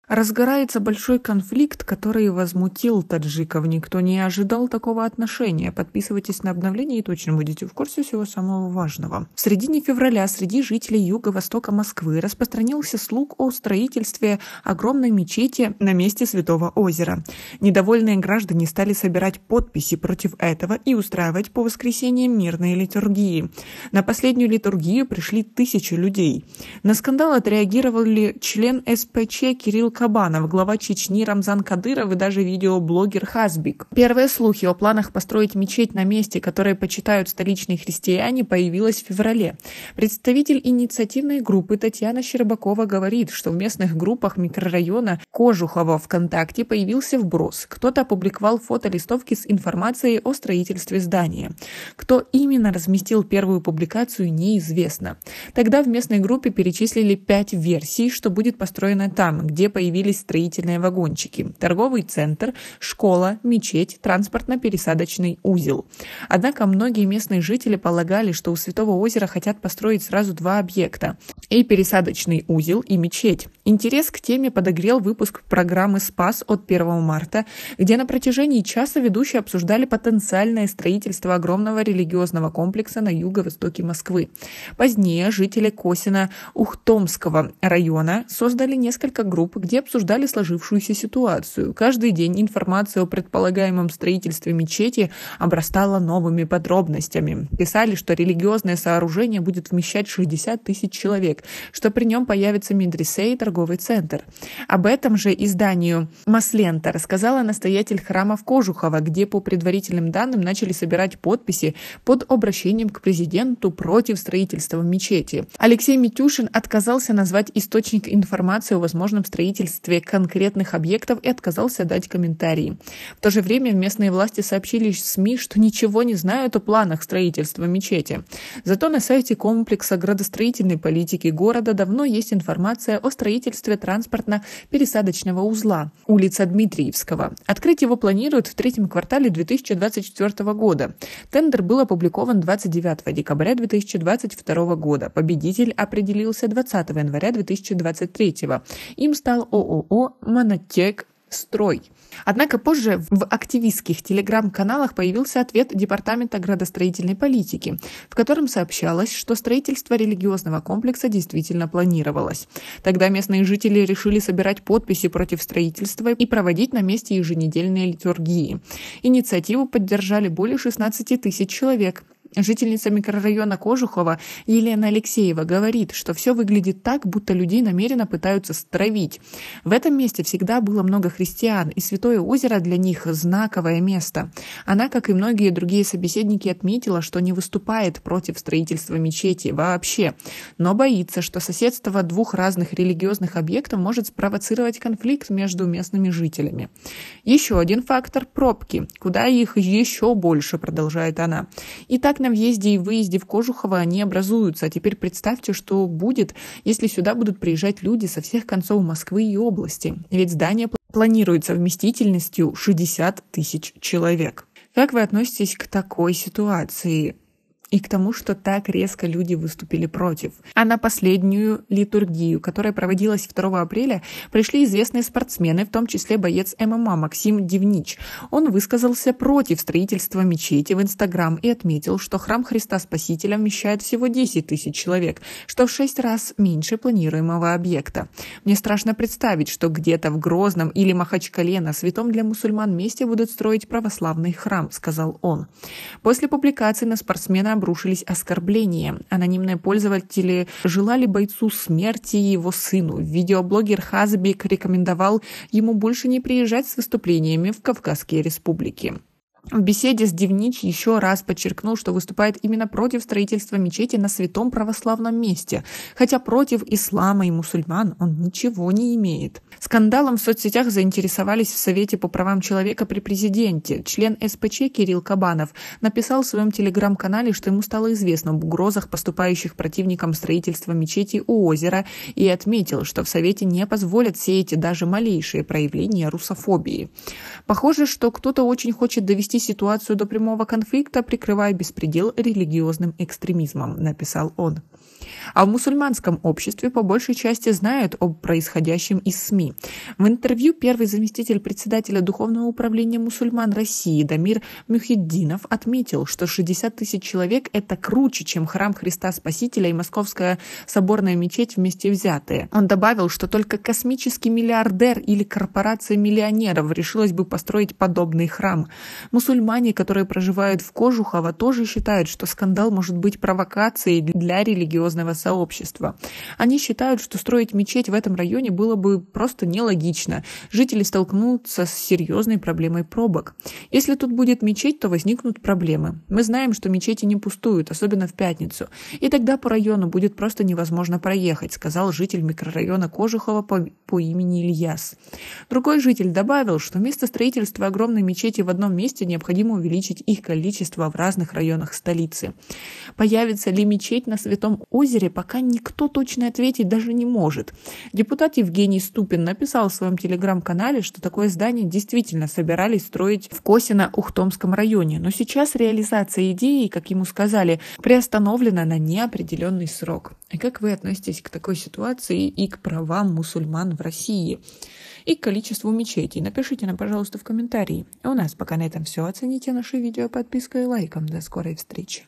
Разгорается большой конфликт, который возмутил таджиков. Никто не ожидал такого отношения. Подписывайтесь на обновления и точно будете в курсе всего самого важного. В середине февраля среди жителей юго-востока Москвы распространился слух о строительстве огромной мечети на месте Святого озера. Недовольные граждане стали собирать подписи против этого и устраивать по воскресеньям мирные литургии. На последнюю литургию пришли тысячи людей. На скандал отреагировали член СПЧ Кирилл Кабанов, глава Чечни Рамзан Кадыров и даже видеоблогер Хазбик. Первые слухи о планах построить мечеть на месте, которое почитают столичные христиане, появилось в феврале. Представитель инициативной группы Татьяна Щербакова говорит, что в местных группах микрорайона Кожухово ВКонтакте появился вброс. Кто-то опубликовал фотолистовки с информацией о строительстве здания. Кто именно разместил первую публикацию, неизвестно. Тогда в местной группе перечислили 5 версий, что будет построено там, где появились строительные вагончики: торговый центр, школа, мечеть, транспортно-пересадочный узел. Однако многие местные жители полагали, что у Святого озера хотят построить сразу 2 объекта – и пересадочный узел, и мечеть. Интерес к теме подогрел выпуск программы «Спас» от 1 марта, где на протяжении часа ведущие обсуждали потенциальное строительство огромного религиозного комплекса на юго-востоке Москвы. Позднее жители Косино-Ухтомского района создали несколько групп, где обсуждали сложившуюся ситуацию. Каждый день информация о предполагаемом строительстве мечети обрастала новыми подробностями. Писали, что религиозное сооружение будет вмещать 60 тысяч человек, что при нем появится медресе и торговый центр. Об этом же изданию «Маслента» рассказала настоятель храма в Кожухово, где по предварительным данным начали собирать подписи под обращением к президенту против строительства мечети. Алексей Митюшин отказался назвать источник информации о возможном строительстве конкретных объектов и отказался дать комментарии. В то же время местные власти сообщили в СМИ, что ничего не знают о планах строительства мечети. Зато на сайте комплекса градостроительной политики города давно есть информация о строительстве транспортно-пересадочного узла, улица Дмитриевского. Открыть его планируют в 3-м квартале 2024 года. Тендер был опубликован 29 декабря 2022 года. Победитель определился 20 января 2023. Им стал ООО «Монотек Строй». Однако позже в активистских телеграм-каналах появился ответ Департамента градостроительной политики, в котором сообщалось, что строительство религиозного комплекса действительно планировалось. Тогда местные жители решили собирать подписи против строительства и проводить на месте еженедельные литургии. Инициативу поддержали более 16 тысяч человек. Жительница микрорайона Кожухово Елена Алексеева говорит, что все выглядит так, будто людей намеренно пытаются стравить. В этом месте всегда было много христиан, и Святое озеро для них знаковое место. Она, как и многие другие собеседники, отметила, что не выступает против строительства мечети вообще, но боится, что соседство 2 разных религиозных объектов может спровоцировать конфликт между местными жителями. Еще один фактор – пробки, куда их еще больше, продолжает она. Итак, на въезде и выезде в Кожухово они образуются. А теперь представьте, что будет, если сюда будут приезжать люди со всех концов Москвы и области. Ведь здание планируется вместительностью 60 тысяч человек. Как вы относитесь к такой ситуации? И к тому, что так резко люди выступили против. А на последнюю литургию, которая проводилась 2 апреля, пришли известные спортсмены, в том числе боец ММА Максим Дивнич. Он высказался против строительства мечети в Инстаграм и отметил, что храм Христа Спасителя вмещает всего 10 тысяч человек, что в 6 раз меньше планируемого объекта. Мне страшно представить, что где-то в Грозном или Махачкале на святом для мусульман месте будут строить православный храм, сказал он. После публикации на спортсмена обрушились оскорбления. Анонимные пользователи желали бойцу смерти и его сыну. Видеоблогер Хазбик рекомендовал ему больше не приезжать с выступлениями в Кавказские республики. В беседе с Дивнич еще раз подчеркнул, что выступает именно против строительства мечети на святом православном месте, хотя против ислама и мусульман он ничего не имеет. Скандалом в соцсетях заинтересовались в Совете по правам человека при президенте. Член СПЧ Кирилл Кабанов написал в своем телеграм-канале, что ему стало известно об угрозах, поступающих противникам строительства мечети у озера, и отметил, что в Совете не позволят сеять даже малейшие проявления русофобии. Похоже, что кто-то очень хочет довести ситуацию до прямого конфликта, прикрывая беспредел религиозным экстремизмом, написал он. А в мусульманском обществе по большей части знают об происходящем из СМИ. В интервью первый заместитель председателя Духовного управления мусульман России Дамир Мухиддинов отметил, что 60 тысяч человек – это круче, чем храм Христа Спасителя и Московская соборная мечеть вместе взятые. Он добавил, что только космический миллиардер или корпорация миллионеров решилась бы построить подобный храм. Мусульмане, которые проживают в Кожухово, тоже считают, что скандал может быть провокацией для религиозного сообщества. Они считают, что строить мечеть в этом районе было бы просто нелогично. Жители столкнутся с серьезной проблемой пробок. Если тут будет мечеть, то возникнут проблемы. Мы знаем, что мечети не пустуют, особенно в пятницу. И тогда по району будет просто невозможно проехать, сказал житель микрорайона Кожухово по имени Ильяс. Другой житель добавил, что вместо строительства огромной мечети в одном месте необходимо увеличить их количество в разных районах столицы. Появится ли мечеть на Святом озере, пока никто точно ответить даже не может. Депутат Евгений Ступин написал в своем телеграм-канале, что такое здание действительно собирались строить в Косино-Ухтомском районе, но сейчас реализация идеи, как ему сказали, приостановлена на неопределенный срок. И как вы относитесь к такой ситуации и к правам мусульман в России? И к количеству мечетей? Напишите нам, пожалуйста, в комментарии. А у нас пока на этом все. Оцените наше видео подпиской и лайком. До скорой встречи.